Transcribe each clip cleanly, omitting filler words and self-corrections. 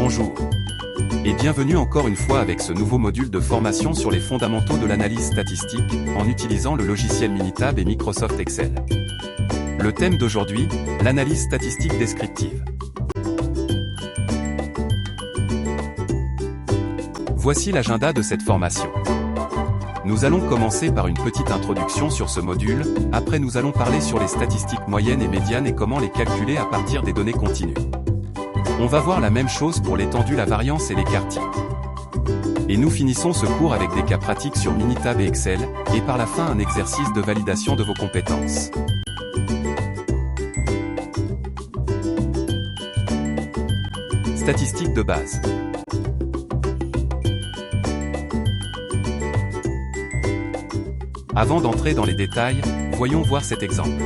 Bonjour et bienvenue encore une fois avec ce nouveau module de formation sur les fondamentaux de l'analyse statistique en utilisant le logiciel Minitab et Microsoft Excel. Le thème d'aujourd'hui, l'analyse statistique descriptive. Voici l'agenda de cette formation. Nous allons commencer par une petite introduction sur ce module, après nous allons parler sur les statistiques moyennes et médianes et comment les calculer à partir des données continues. On va voir la même chose pour l'étendue, la variance et l'écart type. Et nous finissons ce cours avec des cas pratiques sur Minitab et Excel, et par la fin un exercice de validation de vos compétences. Statistiques de base. Avant d'entrer dans les détails, voyons voir cet exemple.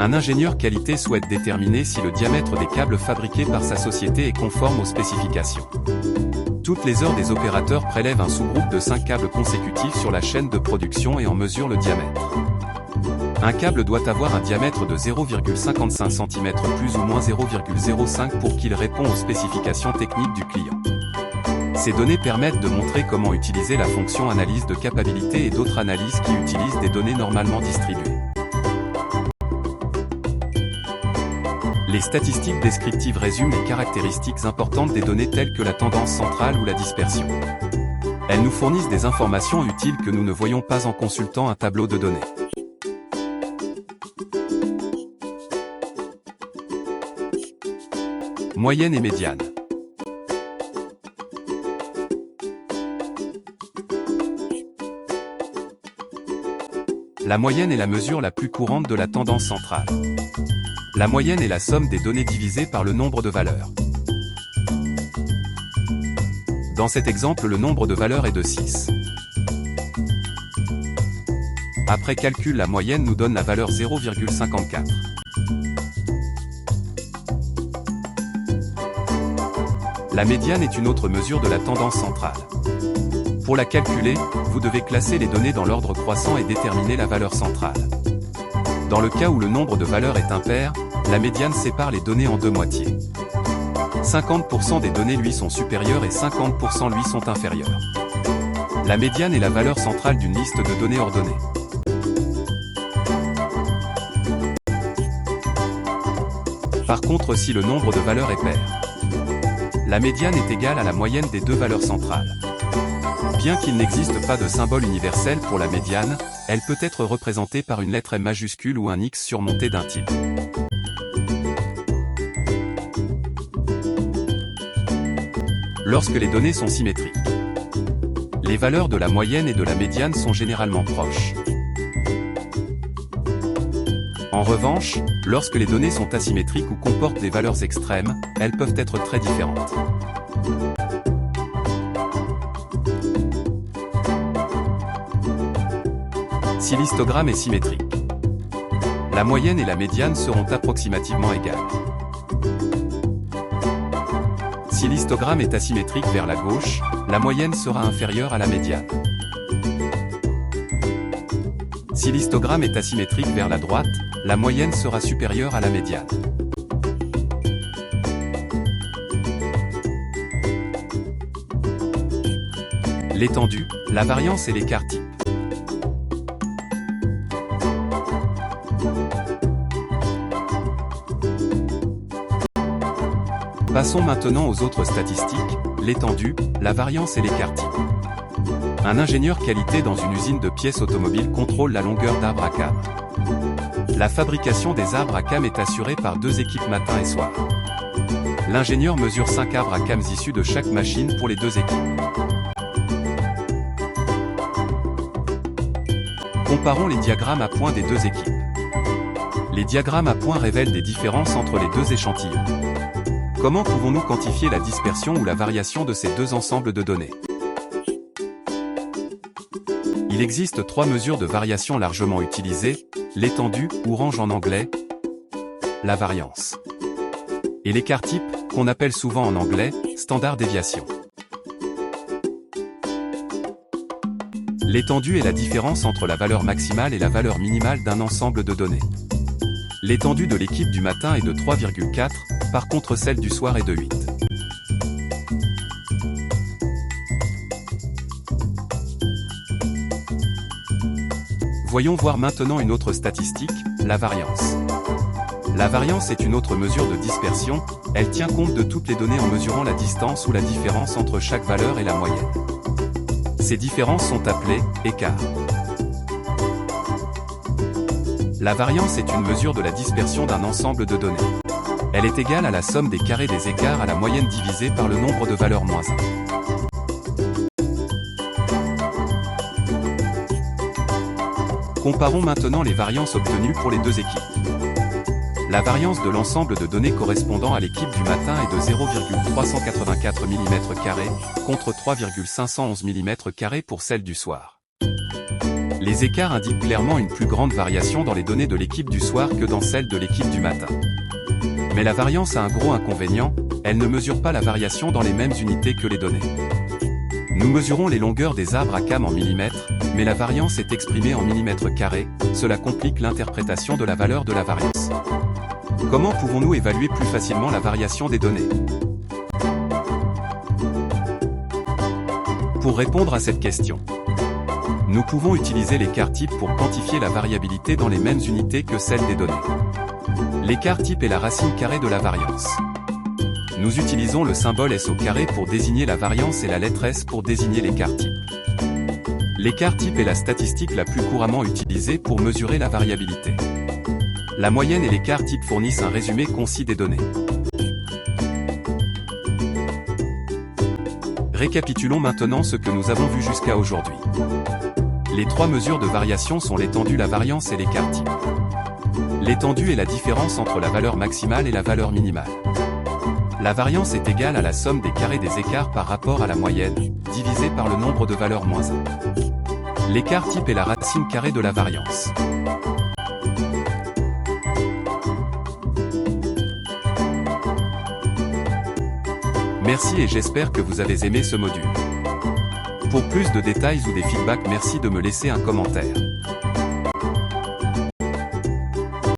Un ingénieur qualité souhaite déterminer si le diamètre des câbles fabriqués par sa société est conforme aux spécifications. Toutes les heures des opérateurs prélèvent un sous-groupe de 5 câbles consécutifs sur la chaîne de production et en mesurent le diamètre. Un câble doit avoir un diamètre de 0,55 cm plus ou moins 0,05 pour qu'il réponde aux spécifications techniques du client. Ces données permettent de montrer comment utiliser la fonction analyse de capacité et d'autres analyses qui utilisent des données normalement distribuées. Les statistiques descriptives résument les caractéristiques importantes des données telles que la tendance centrale ou la dispersion. Elles nous fournissent des informations utiles que nous ne voyons pas en consultant un tableau de données. Moyenne et médiane. La moyenne est la mesure la plus courante de la tendance centrale. La moyenne est la somme des données divisées par le nombre de valeurs. Dans cet exemple, le nombre de valeurs est de 6. Après calcul, la moyenne nous donne la valeur 0,54. La médiane est une autre mesure de la tendance centrale. Pour la calculer, vous devez classer les données dans l'ordre croissant et déterminer la valeur centrale. Dans le cas où le nombre de valeurs est impair, la médiane sépare les données en deux moitiés. 50% des données lui sont supérieures et 50% lui sont inférieures. La médiane est la valeur centrale d'une liste de données ordonnées. Par contre, si le nombre de valeurs est pair, la médiane est égale à la moyenne des deux valeurs centrales. Bien qu'il n'existe pas de symbole universel pour la médiane, elle peut être représentée par une lettre M majuscule ou un X surmonté d'un tilde. Lorsque les données sont symétriques, les valeurs de la moyenne et de la médiane sont généralement proches. En revanche, lorsque les données sont asymétriques ou comportent des valeurs extrêmes, elles peuvent être très différentes. Si l'histogramme est symétrique, la moyenne et la médiane seront approximativement égales. Si l'histogramme est asymétrique vers la gauche, la moyenne sera inférieure à la médiane. Si l'histogramme est asymétrique vers la droite, la moyenne sera supérieure à la médiane. L'étendue, la variance et l'écart type. Passons maintenant aux autres statistiques, l'étendue, la variance et l'écart type. Un ingénieur qualité dans une usine de pièces automobiles contrôle la longueur d'arbres à cames. La fabrication des arbres à cames est assurée par deux équipes matin et soir. L'ingénieur mesure 5 arbres à cames issus de chaque machine pour les deux équipes. Comparons les diagrammes à points des deux équipes. Les diagrammes à points révèlent des différences entre les deux échantillons. Comment pouvons-nous quantifier la dispersion ou la variation de ces deux ensembles de données? Il existe 3 mesures de variation largement utilisées, l'étendue, ou range en anglais, la variance, et l'écart type, qu'on appelle souvent en anglais, standard déviation. L'étendue est la différence entre la valeur maximale et la valeur minimale d'un ensemble de données. L'étendue de l'équipe du matin est de 3,4, par contre celle du soir est de 8. Voyons voir maintenant une autre statistique, la variance. La variance est une autre mesure de dispersion, elle tient compte de toutes les données en mesurant la distance ou la différence entre chaque valeur et la moyenne. Ces différences sont appelées écarts. La variance est une mesure de la dispersion d'un ensemble de données. Elle est égale à la somme des carrés des écarts à la moyenne divisée par le nombre de valeurs moins 1. Comparons maintenant les variances obtenues pour les deux équipes. La variance de l'ensemble de données correspondant à l'équipe du matin est de 0,384 mm² contre 3,511 mm² pour celle du soir. Les écarts indiquent clairement une plus grande variation dans les données de l'équipe du soir que dans celle de l'équipe du matin. Mais la variance a un gros inconvénient, elle ne mesure pas la variation dans les mêmes unités que les données. Nous mesurons les longueurs des arbres à cames en millimètres, mais la variance est exprimée en millimètres carrés, cela complique l'interprétation de la valeur de la variance. Comment pouvons-nous évaluer plus facilement la variation des données? Pour répondre à cette question, nous pouvons utiliser l'écart type pour quantifier la variabilité dans les mêmes unités que celle des données. L'écart type est la racine carrée de la variance. Nous utilisons le symbole S au carré pour désigner la variance et la lettre S pour désigner l'écart type. L'écart type est la statistique la plus couramment utilisée pour mesurer la variabilité. La moyenne et l'écart type fournissent un résumé concis des données. Récapitulons maintenant ce que nous avons vu jusqu'à aujourd'hui. Les trois mesures de variation sont l'étendue, la variance et l'écart type. L'étendue est la différence entre la valeur maximale et la valeur minimale. La variance est égale à la somme des carrés des écarts par rapport à la moyenne, divisée par le nombre de valeurs moins 1. L'écart type est la racine carrée de la variance. Merci et j'espère que vous avez aimé ce module. Pour plus de détails ou des feedbacks, merci de me laisser un commentaire.